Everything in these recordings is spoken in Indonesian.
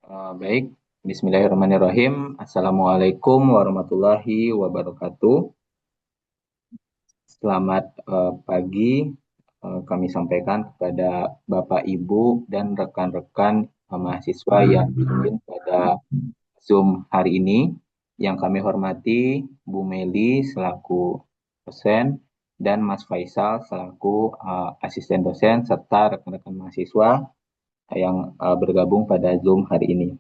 Baik, Bismillahirrahmanirrahim. Assalamualaikum warahmatullahi wabarakatuh. Selamat pagi, kami sampaikan kepada Bapak, Ibu, dan rekan-rekan mahasiswa yang join pada Zoom hari ini. Yang kami hormati Bu Meli selaku dosen dan Mas Faisal selaku asisten dosen serta rekan-rekan mahasiswa yang bergabung pada Zoom hari ini.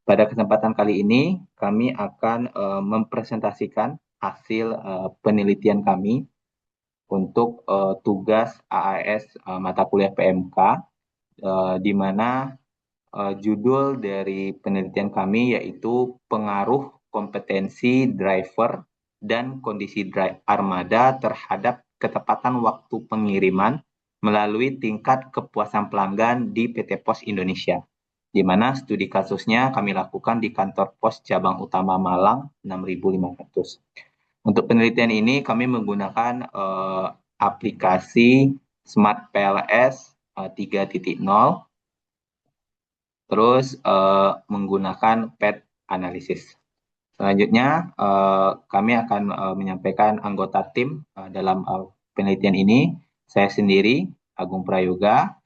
Pada kesempatan kali ini, kami akan mempresentasikan hasil penelitian kami untuk tugas AAS mata kuliah PMK, di mana judul dari penelitian kami yaitu pengaruh kompetensi driver dan kondisi armada terhadap ketepatan waktu pengiriman melalui tingkat kepuasan pelanggan di PT Pos Indonesia, di mana studi kasusnya kami lakukan di kantor pos cabang utama Malang 6500. Untuk penelitian ini kami menggunakan aplikasi Smart PLS 3.0, terus menggunakan PET analisis. Selanjutnya, kami akan menyampaikan anggota tim dalam penelitian ini. Saya sendiri, Agung Prayoga,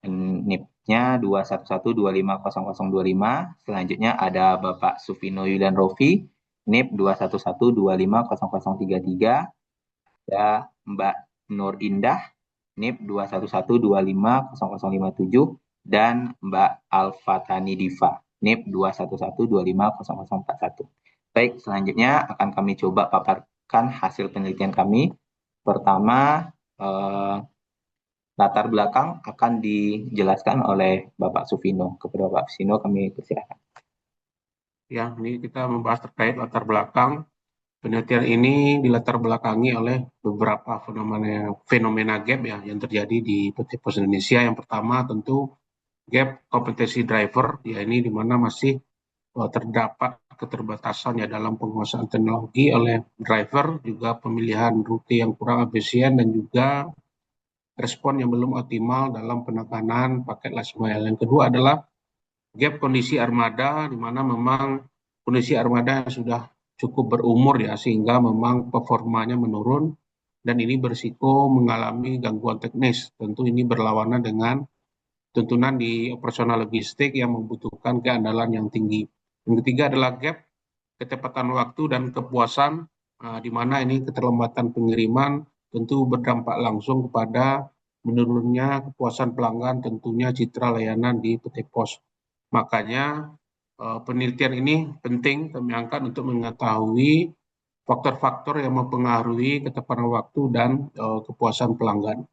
NIP-nya 211250025. Selanjutnya ada Bapak Sufino Yulian Rofi, NIP 211250033. Ada Mbak Nur Indah, NIP 211250057, dan Mbak Alfatani Diva, NIP 211250041. Baik, selanjutnya akan kami coba paparkan hasil penelitian kami. Pertama, latar belakang akan dijelaskan oleh Bapak Sufino. Kepada Bapak Sufino kami persilakan. Ya, ini kita membahas terkait latar belakang. Penelitian ini dilatar belakangi oleh beberapa fenomena gap ya yang terjadi di PT Pos Indonesia. Yang pertama tentu gap kompetensi driver, ya ini di mana masih terdapat keterbatasan ya dalam penguasaan teknologi oleh driver, juga pemilihan rute yang kurang efisien, dan juga respon yang belum optimal dalam penekanan paket last mile. Yang kedua adalah gap kondisi armada, di mana memang kondisi armada sudah cukup berumur ya, sehingga memang performanya menurun, dan ini berisiko mengalami gangguan teknis. Tentu ini berlawanan dengan tuntunan di operasional logistik yang membutuhkan keandalan yang tinggi. Yang ketiga adalah gap ketepatan waktu dan kepuasan, di mana ini keterlambatan pengiriman tentu berdampak langsung kepada menurunnya kepuasan pelanggan, tentunya citra layanan di PT Pos. Makanya penelitian ini penting kami angkat untuk mengetahui faktor-faktor yang mempengaruhi ketepatan waktu dan kepuasan pelanggan.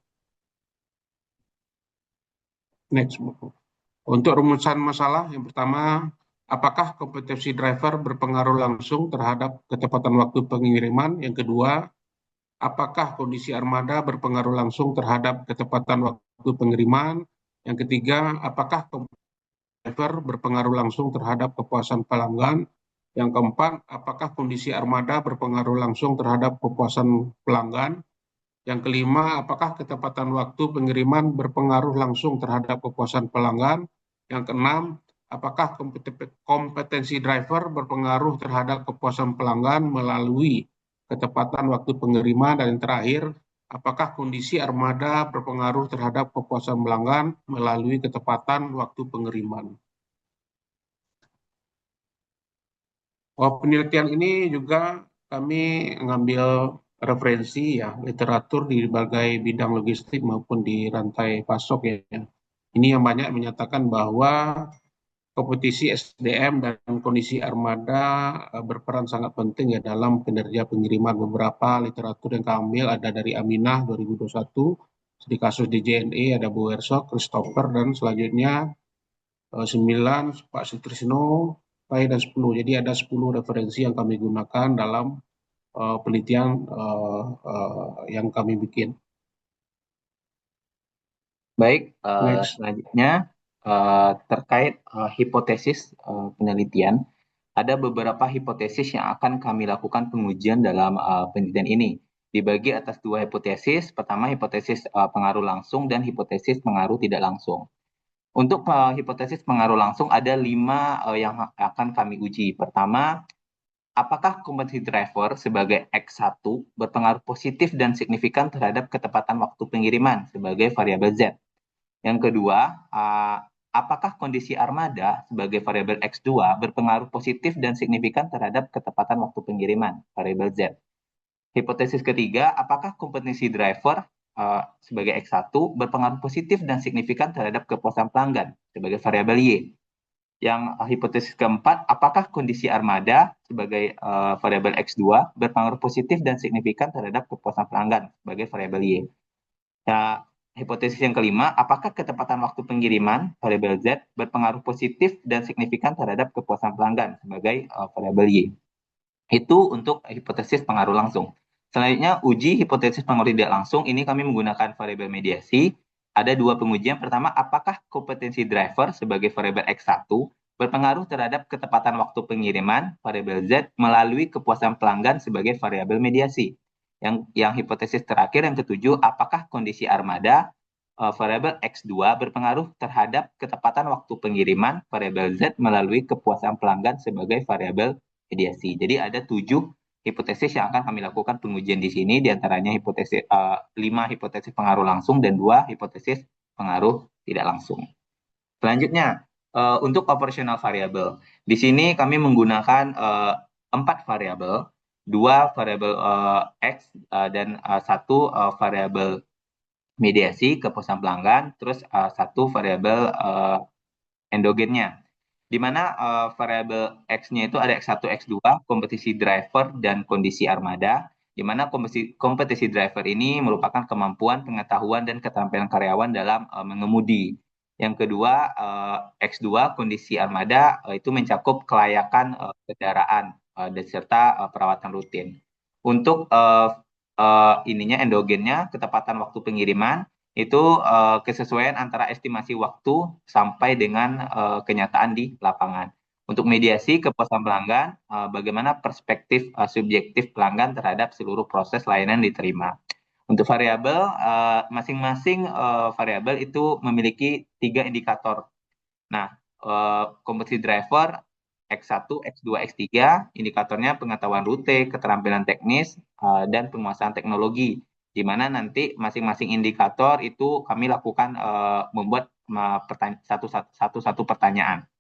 Next. Untuk rumusan masalah, yang pertama, apakah kompetensi driver berpengaruh langsung terhadap ketepatan waktu pengiriman? Yang kedua, apakah kondisi armada berpengaruh langsung terhadap ketepatan waktu pengiriman? Yang ketiga, apakah driver berpengaruh langsung terhadap kepuasan pelanggan? Yang keempat, apakah kondisi armada berpengaruh langsung terhadap kepuasan pelanggan? Yang kelima, apakah ketepatan waktu pengiriman berpengaruh langsung terhadap kepuasan pelanggan? Yang keenam, apakah kompetensi driver berpengaruh terhadap kepuasan pelanggan melalui ketepatan waktu pengiriman? Dan yang terakhir, apakah kondisi armada berpengaruh terhadap kepuasan pelanggan melalui ketepatan waktu pengiriman? Penelitian ini juga kami mengambil referensi ya literatur di berbagai bidang logistik maupun di rantai pasok ya. Ini yang banyak menyatakan bahwa kompetisi SDM dan kondisi armada berperan sangat penting ya dalam kinerja pengiriman. Beberapa literatur yang kami ambil ada dari Aminah 2021, di kasus di JNE ada Bu Hersok, Christopher, dan selanjutnya 9 Pak Sutrisno, Pai, dan 10. Jadi ada 10 referensi yang kami gunakan dalam penelitian yang kami bikin. Baik, Next. selanjutnya terkait hipotesis penelitian, ada beberapa hipotesis yang akan kami lakukan pengujian dalam penelitian ini. Dibagi atas dua hipotesis. Pertama, hipotesis pengaruh langsung dan hipotesis pengaruh tidak langsung. Untuk hipotesis pengaruh langsung ada 5 yang akan kami uji. Pertama, apakah kompetensi driver sebagai X1 berpengaruh positif dan signifikan terhadap ketepatan waktu pengiriman sebagai variabel Z? Yang kedua, apakah kondisi armada sebagai variabel X2 berpengaruh positif dan signifikan terhadap ketepatan waktu pengiriman variabel Z? Hipotesis ketiga, apakah kompetensi driver sebagai X1 berpengaruh positif dan signifikan terhadap kepuasan pelanggan sebagai variabel Y? Yang hipotesis keempat, apakah kondisi armada sebagai variabel X2 berpengaruh positif dan signifikan terhadap kepuasan pelanggan sebagai variabel Y? Ya, hipotesis yang kelima, apakah ketepatan waktu pengiriman variabel Z berpengaruh positif dan signifikan terhadap kepuasan pelanggan sebagai variabel Y? Itu untuk hipotesis pengaruh langsung. Selanjutnya, uji hipotesis pengaruh tidak langsung. Ini kami menggunakan variabel mediasi. Ada 2 pengujian. Pertama, apakah kompetensi driver sebagai variabel X1 berpengaruh terhadap ketepatan waktu pengiriman variabel Z melalui kepuasan pelanggan sebagai variabel mediasi. Yang hipotesis terakhir, yang ketujuh, apakah kondisi armada variabel X2 berpengaruh terhadap ketepatan waktu pengiriman variabel Z melalui kepuasan pelanggan sebagai variabel mediasi. Jadi ada 7 hipotesis yang akan kami lakukan pengujian di sini, diantaranya 5 hipotesis pengaruh langsung dan 2 hipotesis pengaruh tidak langsung. Selanjutnya, untuk operasional variabel. Di sini kami menggunakan 4 variabel, 2 variabel X dan 1 variabel mediasi kepuasan pelanggan, terus 1 variabel endogennya, di mana variabel X-nya itu ada X1, X2, kompetisi driver, dan kondisi armada, di mana kompetisi driver ini merupakan kemampuan, pengetahuan, dan keterampilan karyawan dalam mengemudi. Yang kedua, X2, kondisi armada, itu mencakup kelayakan kendaraan dan serta perawatan rutin. Untuk ininya endogennya, ketepatan waktu pengiriman, itu kesesuaian antara estimasi waktu sampai dengan kenyataan di lapangan. Untuk mediasi kepuasan pelanggan, bagaimana perspektif subjektif pelanggan terhadap seluruh proses layanan diterima. Untuk variabel, masing-masing variabel itu memiliki 3 indikator. Nah, kompetisi driver X1, X2, X3, indikatornya pengetahuan rute, keterampilan teknis, dan penguasaan teknologi, di mana nanti masing-masing indikator itu kami lakukan membuat satu pertanyaan.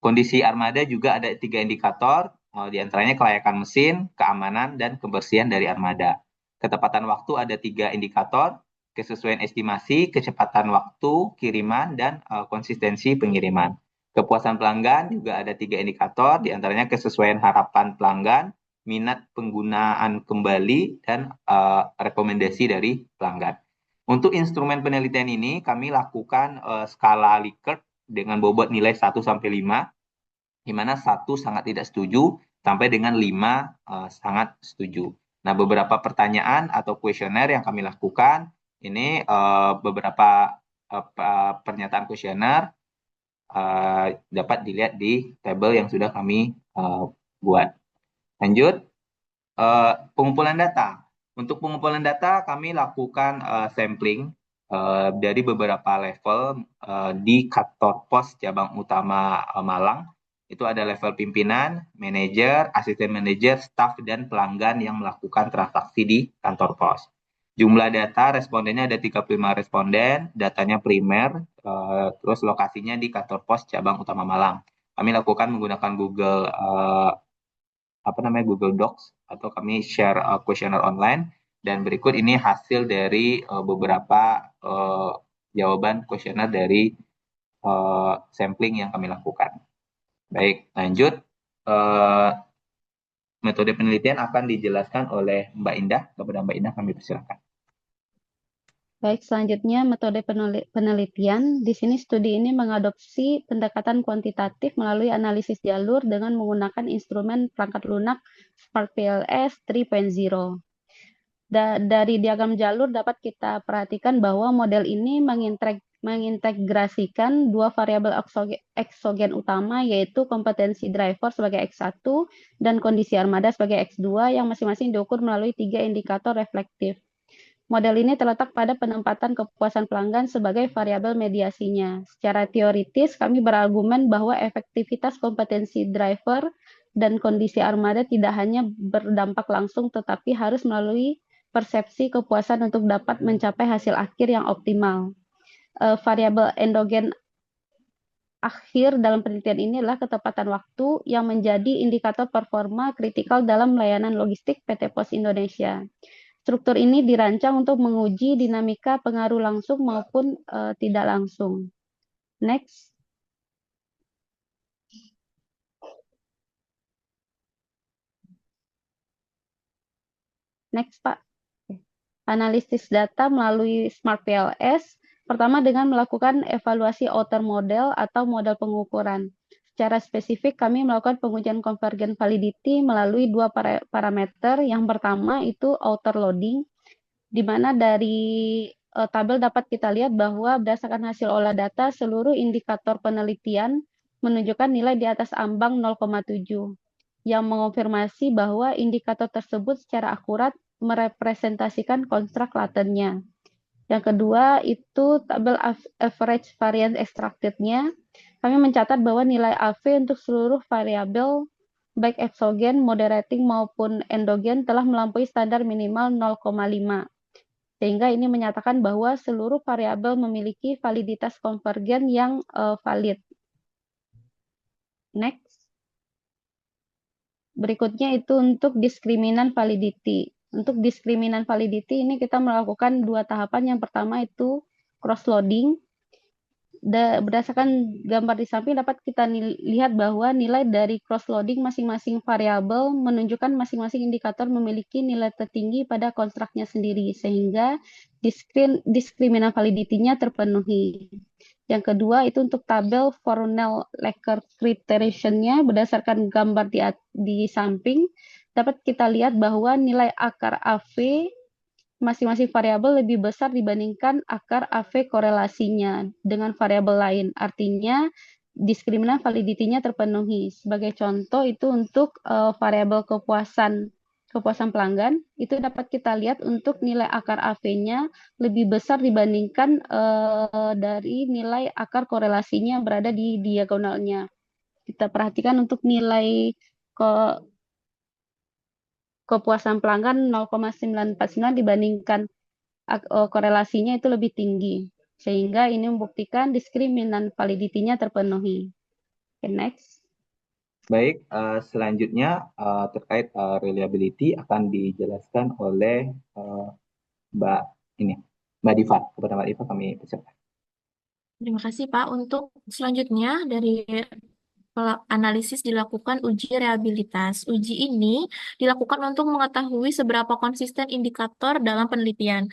Kondisi armada juga ada 3 indikator, di antaranya kelayakan mesin, keamanan, dan kebersihan dari armada. Ketepatan waktu ada 3 indikator, kesesuaian estimasi, kecepatan waktu kiriman, dan konsistensi pengiriman. Kepuasan pelanggan juga ada 3 indikator, di antaranya kesesuaian harapan pelanggan, minat penggunaan kembali, dan rekomendasi dari pelanggan. Untuk instrumen penelitian ini kami lakukan skala Likert dengan bobot nilai 1 sampai 5, di mana 1 sangat tidak setuju sampai dengan 5 sangat setuju. Nah, beberapa pertanyaan atau kuesioner yang kami lakukan, ini beberapa pernyataan kuesioner dapat dilihat di tabel yang sudah kami buat. Lanjut, pengumpulan data. Untuk pengumpulan data, kami lakukan sampling dari beberapa level di kantor pos cabang utama Malang. Itu ada level pimpinan, manajer, asisten manajer, staf, dan pelanggan yang melakukan transaksi di kantor pos. Jumlah data respondennya ada 35 responden, datanya primer, terus lokasinya di kantor pos cabang utama Malang. Kami lakukan menggunakan Google Docs, atau kami share kuesioner online, dan berikut ini hasil dari beberapa jawaban kuesioner dari sampling yang kami lakukan. Baik, lanjut. Metode penelitian akan dijelaskan oleh Mbak Indah. Kepada Mbak Indah kami persilakan. Baik, selanjutnya metode penelitian. Di sini studi ini mengadopsi pendekatan kuantitatif melalui analisis jalur dengan menggunakan instrumen perangkat lunak Spark PLS 3.0. Dari diagram jalur dapat kita perhatikan bahwa model ini mengintegrasikan 2 variabel eksogen utama, yaitu kompetensi driver sebagai X1 dan kondisi armada sebagai X2, yang masing-masing diukur melalui 3 indikator reflektif. Model ini terletak pada penempatan kepuasan pelanggan sebagai variabel mediasinya. Secara teoritis, kami berargumen bahwa efektivitas kompetensi driver dan kondisi armada tidak hanya berdampak langsung, tetapi harus melalui persepsi kepuasan untuk dapat mencapai hasil akhir yang optimal. Variabel endogen akhir dalam penelitian ini adalah ketepatan waktu yang menjadi indikator performa kritikal dalam layanan logistik PT Pos Indonesia. Struktur ini dirancang untuk menguji dinamika pengaruh langsung maupun tidak langsung. Next. Next, Pak. Analisis data melalui Smart PLS. Pertama dengan melakukan evaluasi outer model atau model pengukuran. Secara spesifik, kami melakukan pengujian convergent validity melalui dua parameter. Yang pertama itu outer loading, di mana dari tabel dapat kita lihat bahwa berdasarkan hasil olah data, seluruh indikator penelitian menunjukkan nilai di atas ambang 0,7, yang mengonfirmasi bahwa indikator tersebut secara akurat merepresentasikan konstruk latennya. Yang kedua itu tabel average variance extracted-nya. Kami mencatat bahwa nilai AV untuk seluruh variabel baik exogen, moderating maupun endogen telah melampaui standar minimal 0,5. Sehingga ini menyatakan bahwa seluruh variabel memiliki validitas konvergen yang valid. Next. Berikutnya itu untuk diskriminan validity. Untuk diskriminan validity ini kita melakukan dua tahapan. Yang pertama itu cross-loading. Berdasarkan gambar di samping dapat kita lihat bahwa nilai dari cross-loading masing-masing variabel menunjukkan masing-masing indikator memiliki nilai tertinggi pada konstruknya sendiri, sehingga diskriminan validity-nya terpenuhi. Yang kedua itu untuk tabel Fornell-Laker Criterion-nya berdasarkan gambar di samping dapat kita lihat bahwa nilai akar AV masing-masing variabel lebih besar dibandingkan akar AV korelasinya dengan variabel lain. Artinya diskriminan validity-nya terpenuhi. Sebagai contoh itu untuk variabel kepuasan pelanggan itu dapat kita lihat untuk nilai akar AV-nya lebih besar dibandingkan dari nilai akar korelasinya yang berada di diagonalnya. Kita perhatikan untuk nilai kepuasan pelanggan 0,949 dibandingkan korelasinya itu lebih tinggi. Sehingga ini membuktikan diskriminan validity-nya terpenuhi. Okay, next. Baik, selanjutnya terkait reliability akan dijelaskan oleh Mbak Diva. Kepada Mbak Diva kami persilakan. Terima kasih Pak. Untuk selanjutnya dari analisis dilakukan uji reliabilitas. Uji ini dilakukan untuk mengetahui seberapa konsisten indikator dalam penelitian.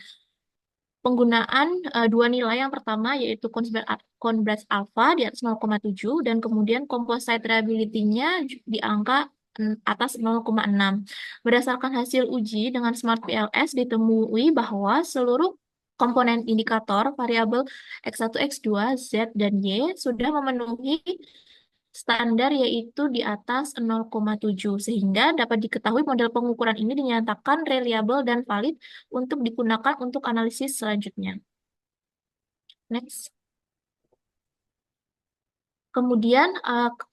Penggunaan dua nilai, yang pertama yaitu Converge alpha di atas 0,7 dan kemudian composite reliability-nya di angka atas 0,6. Berdasarkan hasil uji dengan Smart PLS ditemui bahwa seluruh komponen indikator variabel X1, X2, Z, dan Y sudah memenuhi standar yaitu di atas 0,7 sehingga dapat diketahui model pengukuran ini dinyatakan reliable dan valid untuk digunakan untuk analisis selanjutnya. Next. Kemudian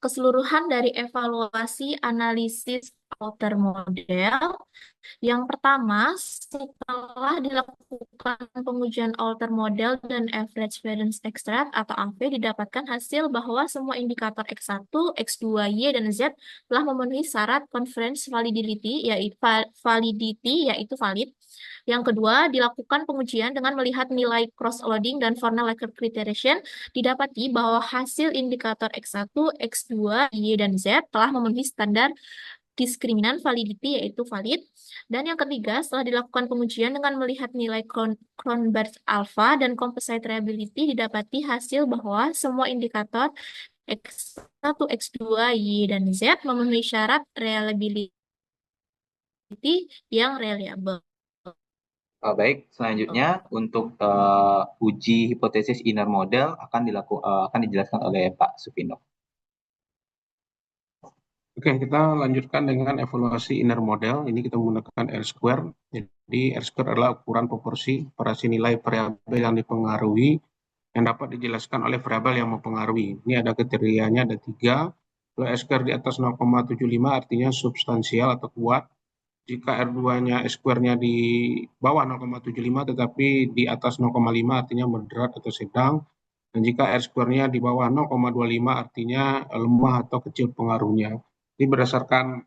keseluruhan dari evaluasi analisis outer model. Yang pertama, setelah dilakukan pengujian outer model dan average variance extract atau AV, didapatkan hasil bahwa semua indikator X1, X2, Y, dan Z telah memenuhi syarat conference validity, yaitu valid. Yang kedua, dilakukan pengujian dengan melihat nilai cross-loading dan Fornell-Laker Criterion, didapati bahwa hasil indikator X1, X2, Y, dan Z telah memenuhi standar diskriminan validity yaitu valid. Dan yang ketiga, setelah dilakukan pengujian dengan melihat nilai Cronberg alpha dan composite reliability, didapati hasil bahwa semua indikator X1, X2, Y, dan Z memenuhi syarat reliability yang reliable. Baik, selanjutnya untuk uji hipotesis inner model akan dijelaskan oleh Pak Supino. Oke, kita lanjutkan dengan evaluasi inner model. Ini kita menggunakan R-square. Jadi R-square adalah ukuran proporsi variasi nilai variabel yang dipengaruhi yang dapat dijelaskan oleh variabel yang mempengaruhi. Ini ada kriterianya, ada 3. Kalau R-square di atas 0,75 artinya substansial atau kuat. Jika R2-nya S-square-nya di bawah 0,75 tetapi di atas 0,5 artinya moderat atau sedang. Dan jika R-square-nya di bawah 0,25 artinya lemah atau kecil pengaruhnya. Ini berdasarkan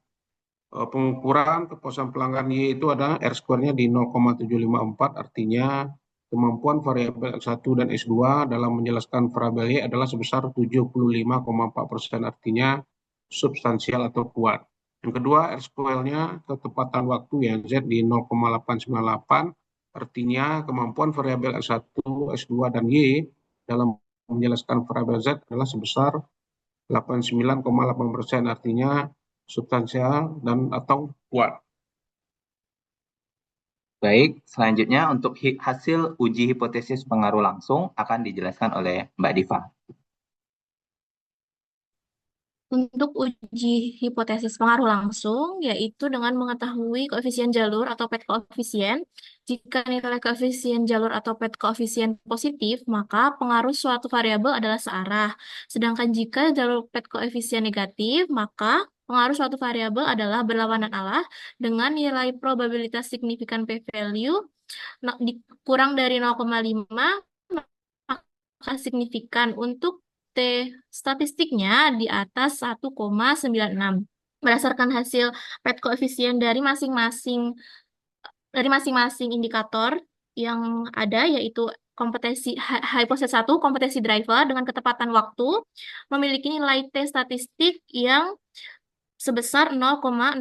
pengukuran kepuasan pelanggan Y itu adalah R-square-nya di 0,754, artinya kemampuan variabel X1 dan X2 dalam menjelaskan variabel Y adalah sebesar 75,4%, artinya substansial atau kuat. Yang kedua, R-square-nya ketepatan waktu ya Z di 0,898, artinya kemampuan variabel X1, X2, dan Y dalam menjelaskan variabel Z adalah sebesar 89,8%, artinya substansial dan atau kuat. Baik, selanjutnya untuk hasil uji hipotesis pengaruh langsung akan dijelaskan oleh Mbak Diva. Untuk uji hipotesis pengaruh langsung, yaitu dengan mengetahui koefisien jalur atau PET koefisien. Jika nilai koefisien jalur atau PET koefisien positif, maka pengaruh suatu variabel adalah searah. Sedangkan jika jalur PET koefisien negatif, maka pengaruh suatu variabel adalah berlawanan arah dengan nilai probabilitas signifikan p-value kurang dari 0,5, maka signifikan. Untuk statistiknya di atas 1,96. Berdasarkan hasil PET koefisien dari masing-masing indikator yang ada, yaitu kompetensi hipotesis 1, kompetensi driver dengan ketepatan waktu memiliki nilai T statistik yang sebesar 0,079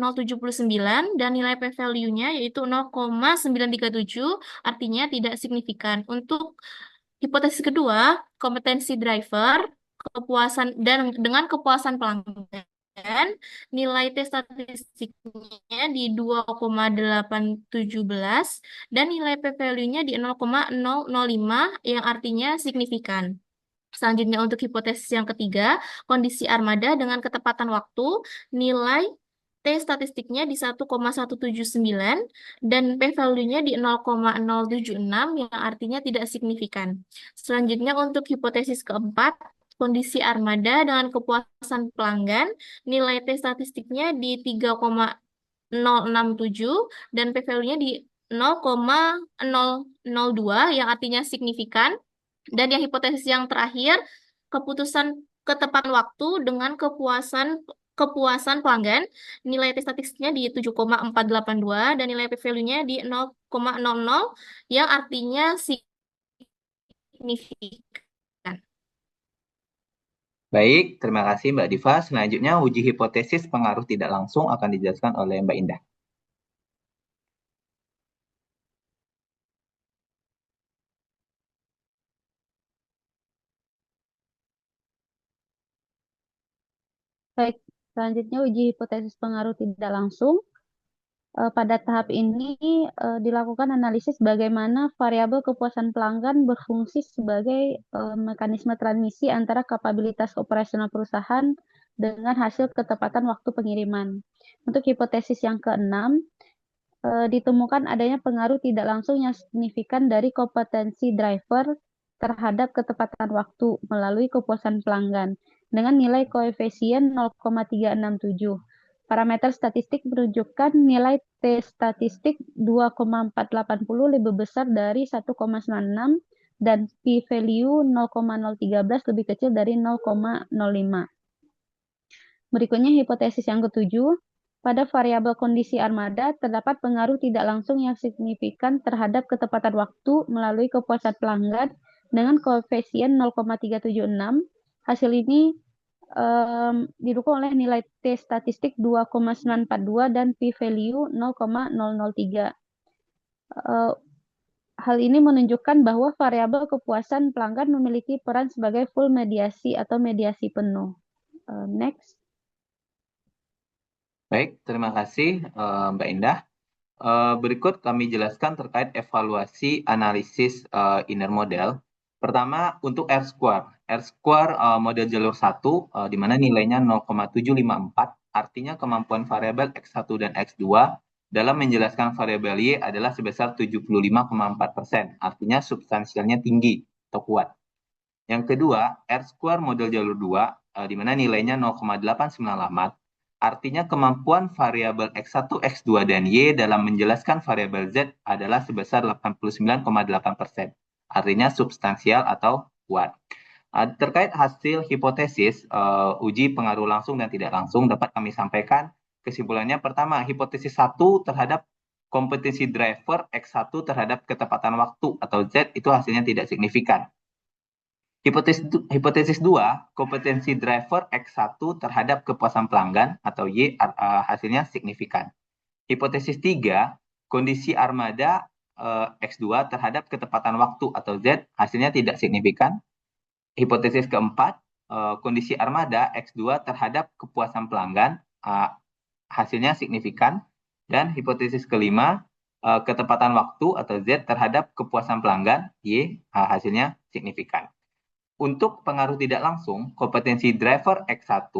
dan nilai p-value-nya yaitu 0,937, artinya tidak signifikan. Untuk hipotesis kedua, kompetensi driver dengan kepuasan pelanggan, nilai T statistiknya di 2,817 dan nilai p-value-nya di 0,005 yang artinya signifikan. Selanjutnya untuk hipotesis yang ketiga, kondisi armada dengan ketepatan waktu, nilai T statistiknya di 1,179 dan p-value-nya di 0,076 yang artinya tidak signifikan. Selanjutnya untuk hipotesis keempat, kondisi armada dengan kepuasan pelanggan, nilai T statistiknya di 3,067 dan p-value-nya di 0,002 yang artinya signifikan. Dan yang hipotesis yang terakhir, keputusan ketepatan waktu dengan kepuasan pelanggan, nilai T statistiknya di 7,482 dan nilai p-value-nya di 0,00 yang artinya signifikan. Baik, terima kasih Mbak Diva. Selanjutnya uji hipotesis pengaruh tidak langsung akan dijelaskan oleh Mbak Indah. Baik, selanjutnya uji hipotesis pengaruh tidak langsung. Pada tahap ini dilakukan analisis bagaimana variabel kepuasan pelanggan berfungsi sebagai mekanisme transmisi antara kapabilitas operasional perusahaan dengan hasil ketepatan waktu pengiriman. Untuk hipotesis yang keenam, ditemukan adanya pengaruh tidak langsung yang signifikan dari kompetensi driver terhadap ketepatan waktu melalui kepuasan pelanggan dengan nilai koefisien 0,367. Parameter statistik menunjukkan nilai T statistik 2,480 lebih besar dari 1,96 dan p-value 0,013 lebih kecil dari 0,05. Berikutnya hipotesis yang ketujuh, pada variabel kondisi armada terdapat pengaruh tidak langsung yang signifikan terhadap ketepatan waktu melalui kepuasan pelanggan dengan koefisien 0,376. Hasil ini didukung oleh nilai T statistik 2,942 dan p-value 0,003. Hal ini menunjukkan bahwa variabel kepuasan pelanggan memiliki peran sebagai full mediasi atau mediasi penuh. Next. Baik, terima kasih Mbak Indah. Berikut kami jelaskan terkait evaluasi analisis inner model. Pertama, untuk R-square. R-square model jalur 1, di mana nilainya 0,754, artinya kemampuan variabel X1 dan X2 dalam menjelaskan variabel Y adalah sebesar 75,4%, artinya substansialnya tinggi atau kuat. Yang kedua, R-square model jalur 2, di mana nilainya 0,89 artinya kemampuan variabel X1, X2, dan Y dalam menjelaskan variabel Z adalah sebesar 89,8%, artinya substansial atau kuat. Terkait hasil hipotesis, uji pengaruh langsung dan tidak langsung dapat kami sampaikan. Kesimpulannya pertama, hipotesis 1 terhadap kompetensi driver X1 terhadap ketepatan waktu atau Z itu hasilnya tidak signifikan. Hipotesis 2, kompetensi driver X1 terhadap kepuasan pelanggan atau Y hasilnya signifikan. Hipotesis 3, kondisi armada X2 terhadap ketepatan waktu atau Z hasilnya tidak signifikan. Hipotesis keempat, kondisi armada X2 terhadap kepuasan pelanggan hasilnya signifikan. Dan hipotesis kelima, ketepatan waktu atau Z terhadap kepuasan pelanggan Y hasilnya signifikan. Untuk pengaruh tidak langsung, kompetensi driver X1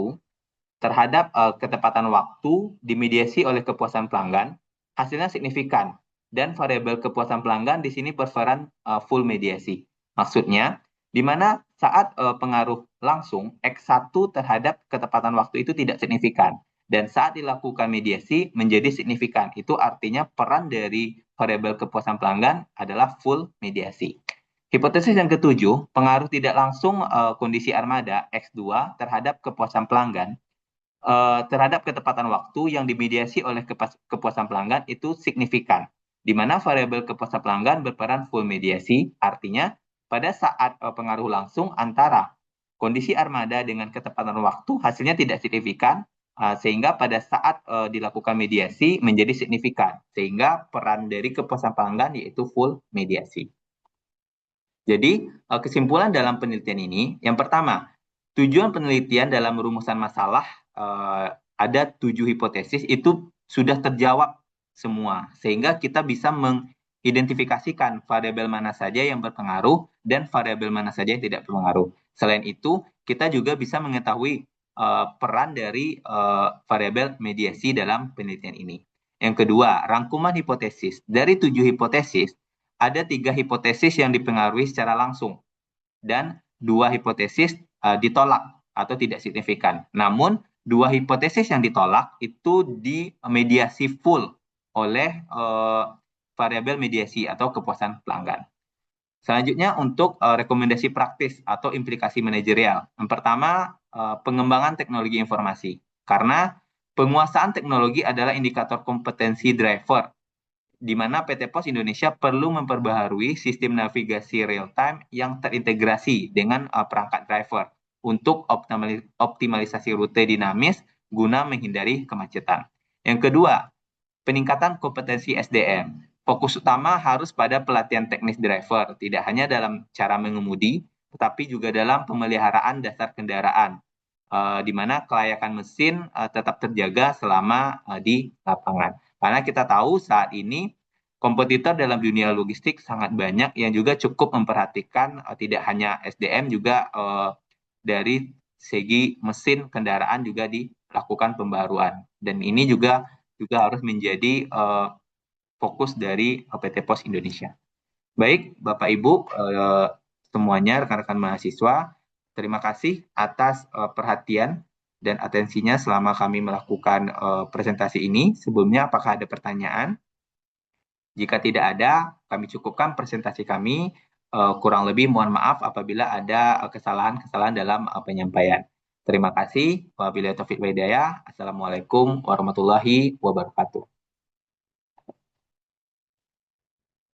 terhadap ketepatan waktu dimediasi oleh kepuasan pelanggan hasilnya signifikan. Dan variabel kepuasan pelanggan di sini berperan full mediasi. Maksudnya, di mana saat pengaruh langsung X1 terhadap ketepatan waktu itu tidak signifikan. Dan saat dilakukan mediasi menjadi signifikan. Itu artinya peran dari variabel kepuasan pelanggan adalah full mediasi. Hipotesis yang ketujuh, pengaruh tidak langsung kondisi armada X2 terhadap kepuasan pelanggan terhadap ketepatan waktu yang dimediasi oleh kepuasan pelanggan itu signifikan. Di mana variabel kepuasan pelanggan berperan full mediasi, artinya pada saat pengaruh langsung antara kondisi armada dengan ketepatan waktu hasilnya tidak signifikan, sehingga pada saat dilakukan mediasi menjadi signifikan, sehingga peran dari kepuasan pelanggan yaitu full mediasi. Jadi kesimpulan dalam penelitian ini, yang pertama, tujuan penelitian dalam rumusan masalah ada 7 hipotesis itu sudah terjawab semua, sehingga kita bisa mengidentifikasikan variabel mana saja yang berpengaruh dan variabel mana saja yang tidak berpengaruh. Selain itu, kita juga bisa mengetahui peran dari variabel mediasi dalam penelitian ini. Yang kedua, rangkuman hipotesis. Dari 7 hipotesis, ada 3 hipotesis yang dipengaruhi secara langsung dan 2 hipotesis ditolak atau tidak signifikan. Namun 2 hipotesis yang ditolak itu dimediasi full oleh variabel mediasi atau kepuasan pelanggan. Selanjutnya untuk rekomendasi praktis atau implikasi manajerial. Yang pertama, pengembangan teknologi informasi. Karena penguasaan teknologi adalah indikator kompetensi driver, di mana PT Pos Indonesia perlu memperbaharui sistem navigasi real-time yang terintegrasi dengan perangkat driver untuk optimalisasi rute dinamis guna menghindari kemacetan. Yang kedua, peningkatan kompetensi SDM. Fokus utama harus pada pelatihan teknis driver, tidak hanya dalam cara mengemudi, tetapi juga dalam pemeliharaan dasar kendaraan, di mana kelayakan mesin tetap terjaga selama di lapangan. Karena kita tahu saat ini kompetitor dalam dunia logistik sangat banyak yang juga cukup memperhatikan tidak hanya SDM, juga dari segi mesin kendaraan juga dilakukan pembaruan. Dan ini juga harus menjadi fokus dari PT Pos Indonesia. Baik, Bapak Ibu semuanya, rekan-rekan mahasiswa, terima kasih atas perhatian dan atensinya selama kami melakukan presentasi ini. Sebelumnya, apakah ada pertanyaan? Jika tidak ada, kami cukupkan presentasi kami. Kurang lebih mohon maaf apabila ada kesalahan-kesalahan dalam penyampaian. Terima kasih. Wabillahi taufiq wal hidayah. Assalamualaikum warahmatullahi wabarakatuh.